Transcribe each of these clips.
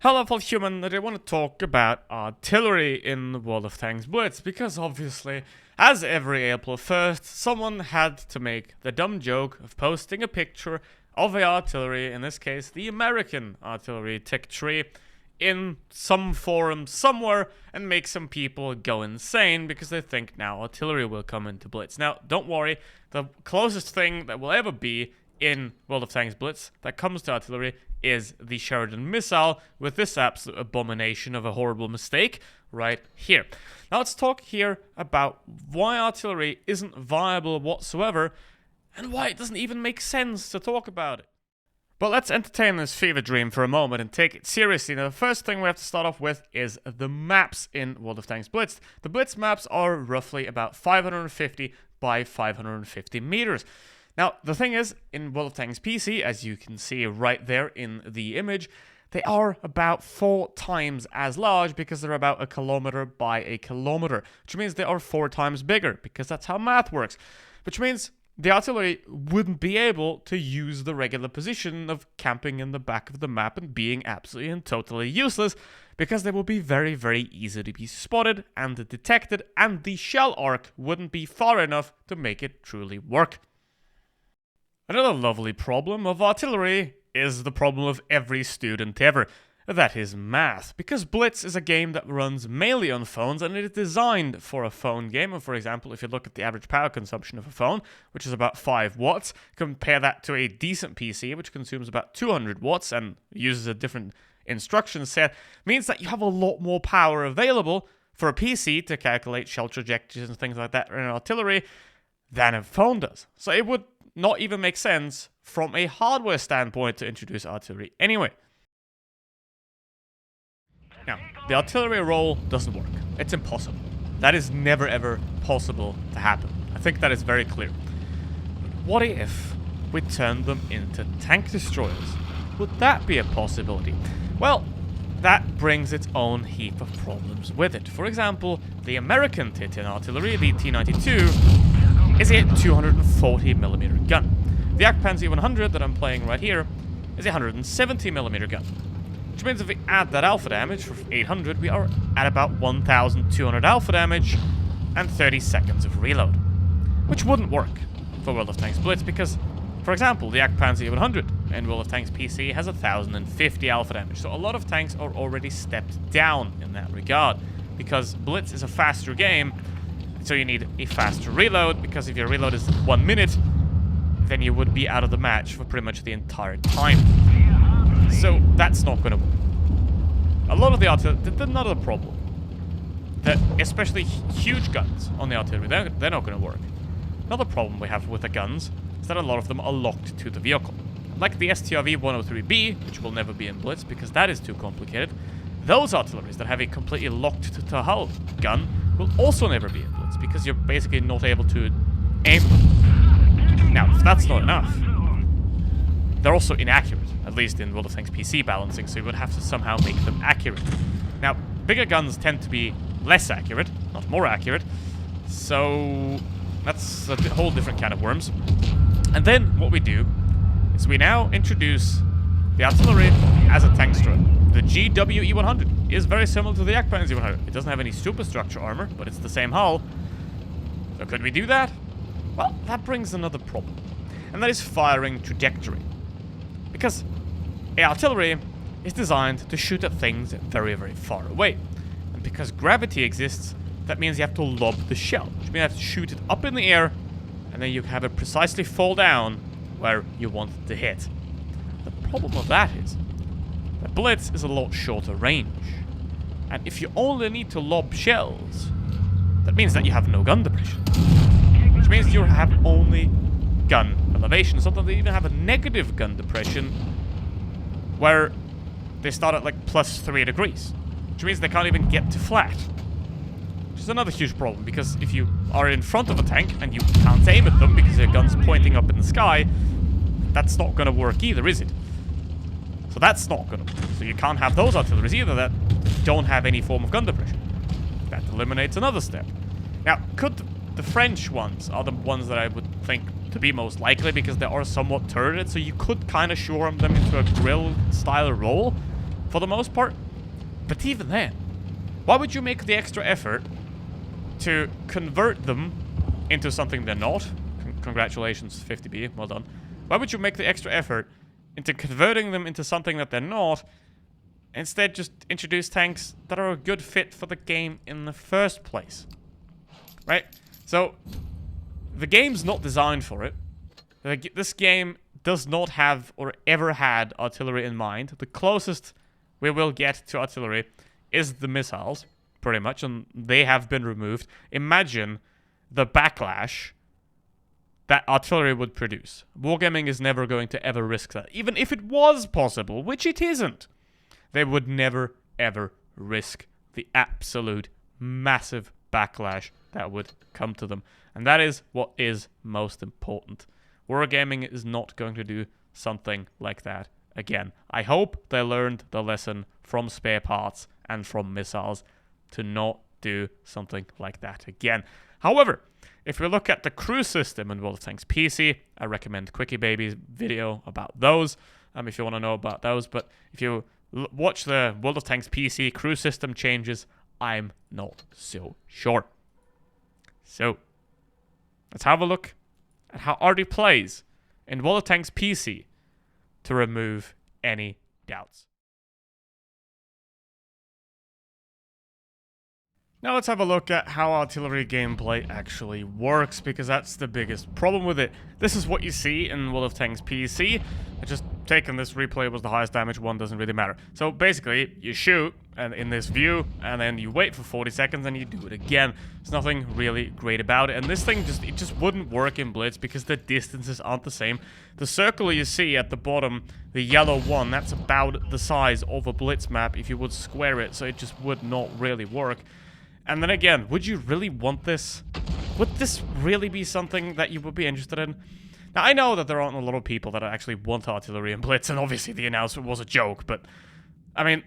Hello, fellow human. I want to talk about artillery in World of Tanks Blitz, because obviously, as every April 1st, someone had to make the dumb joke of posting a picture of the artillery, in this case, the American artillery tick tree, in some forum somewhere, and make some people go insane because they think now artillery will come into Blitz. Now, don't worry, the closest thing that will ever be in World of Tanks Blitz that comes to artillery is the Sheridan missile, with this absolute abomination of a horrible mistake right here. Now let's talk here about why artillery isn't viable whatsoever, and why it doesn't even make sense to talk about it. But let's entertain this fever dream for a moment and take it seriously. Now, the first thing we have to start off with is the maps in World of Tanks Blitz. The Blitz maps are roughly about 550 by 550 meters. Now, the thing is, in World of Tanks PC, as you can see right there in the image, they are about 4 times as large because they're about 1 kilometer by 1 kilometer, which means they are 4 times bigger because that's how math works, which means the artillery wouldn't be able to use the regular position of camping in the back of the map and being absolutely and totally useless, because they will be very, very easy to be spotted and detected, and the shell arc wouldn't be far enough to make it truly work. Another lovely problem of artillery is the problem of every student ever. That is math, because Blitz is a game that runs mainly on phones, and it is designed for a phone game. And for example, if you look at the average power consumption of a phone, which is about 5 watts, compare that to a decent PC, which consumes about 200 watts and uses a different instruction set, means that you have a lot more power available for a PC to calculate shell trajectories and things like that in artillery than a phone does. So it would not even make sense from a hardware standpoint to introduce artillery anyway. Now, the artillery roll doesn't work. It's impossible. That is never ever possible to happen. I think that is very clear. But what if we turned them into tank destroyers? Would that be a possibility? Well, that brings its own heap of problems with it. For example, the American T-10 artillery, the T-92, is a 240mm gun. The Panzer 100 that I'm playing right here is a 170mm gun. Which means if we add that alpha damage for 800, we are at about 1,200 alpha damage and 30 seconds of reload. Which wouldn't work for World of Tanks Blitz because, for example, the Panzer 100 in World of Tanks PC has 1,050 alpha damage. So a lot of tanks are already stepped down in that regard, because Blitz is a faster game. So you need a faster reload, because if your reload is 1 minute, then you would be out of the match for pretty much the entire time. So that's not going to work. A lot of the artillery, another problem, that especially huge guns on the artillery, they're not going to work. Another problem we have with the guns is that a lot of them are locked to the vehicle. Like the STRV 103B, which will never be in Blitz because that is too complicated, those artilleries that have a completely locked to hull gun will also never be in Blitz because you're basically not able to aim them. Now, if that's not enough, they're also inaccurate, at least in World of Tanks PC balancing, so you would have to somehow make them accurate. Now, bigger guns tend to be less accurate, not more accurate, so that's a whole different can of worms. And then what we do is we now introduce the artillery as a tank destroyer. The GWE-100 is very similar to the Panzer 100. It doesn't have any superstructure armor, but it's the same hull. So could we do that? Well, that brings another problem, and that is firing trajectory. Because artillery is designed to shoot at things very, very far away. And because gravity exists, that means you have to lob the shell, which means you have to shoot it up in the air, and then you have it precisely fall down where you want it to hit. The problem of that is that Blitz is a lot shorter range. And if you only need to lob shells, that means that you have no gun depression. Which means you have only gun elevation. Sometimes they even have a negative gun depression where they start at like +3 degrees. Which means they can't even get to flat. Which is another huge problem, because if you are in front of a tank and you can't aim at them because your gun's pointing up in the sky, that's not going to work either, is it? So that's not going to work. So you can't have those artilleries either that don't have any form of gun depression. That eliminates another step. Now, could the French ones are the ones that I would think to be most likely, because they are somewhat turreted, so you could kind of shore them into a grill-style roll. for the most part. But even then, why would you make the extra effort to convert them into something they're not? Congratulations, 50B, well done. Why would you make the extra effort into converting them into something that they're not? Instead, just introduce tanks that are a good fit for the game in the first place. Right? So, the game's not designed for it. This game does not have or ever had artillery in mind. The closest we will get to artillery is the missiles, pretty much, and they have been removed. Imagine the backlash that artillery would produce. Wargaming is never going to ever risk that. Even if it was possible, which it isn't, they would never, ever risk the absolute massive backlash that would come to them. And that is what is most important. Wargaming is not going to do something like that again. I hope they learned the lesson from spare parts and from missiles to not do something like that again. However, if we look at the crew system in World of Tanks PC, I recommend Quickie Baby's video about those, if you want to know about those. But if you watch the World of Tanks PC crew system changes, I'm not so sure. So, let's have a look at how Arty plays in World of Tanks PC to remove any doubts. Now let's have a look at how artillery gameplay actually works, because that's the biggest problem with it. This is what you see in World of Tanks PC. I just taken this replay was the highest damage one, doesn't really matter. So basically, you shoot and in this view, and then you wait for 40 seconds and you do it again. There's nothing really great about it. And this thing just wouldn't work in Blitz because the distances aren't the same. The circle you see at the bottom, the yellow one, that's about the size of a Blitz map if you would square it, so it just would not really work. And then again, would you really want this? Would this really be something that you would be interested in? Now, I know that there aren't a lot of people that actually want artillery in Blitz, and obviously the announcement was a joke, but I mean,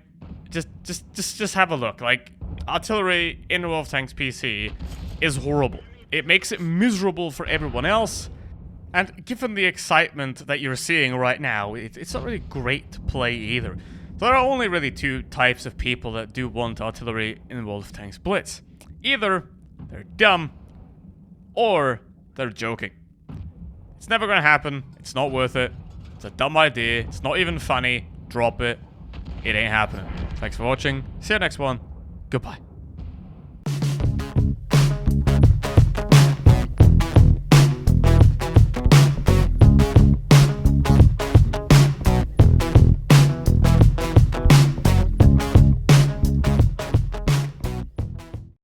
just have a look. Like, artillery in World of Tanks PC is horrible. It makes it miserable for everyone else, and given the excitement that you're seeing right now, it's not really great to play either. So there are only really two types of people that do want artillery in World of Tanks Blitz. Either they're dumb, or they're joking. It's never gonna happen, it's not worth it, it's a dumb idea, it's not even funny, drop it, it ain't happening. Thanks for watching, see you next one, goodbye.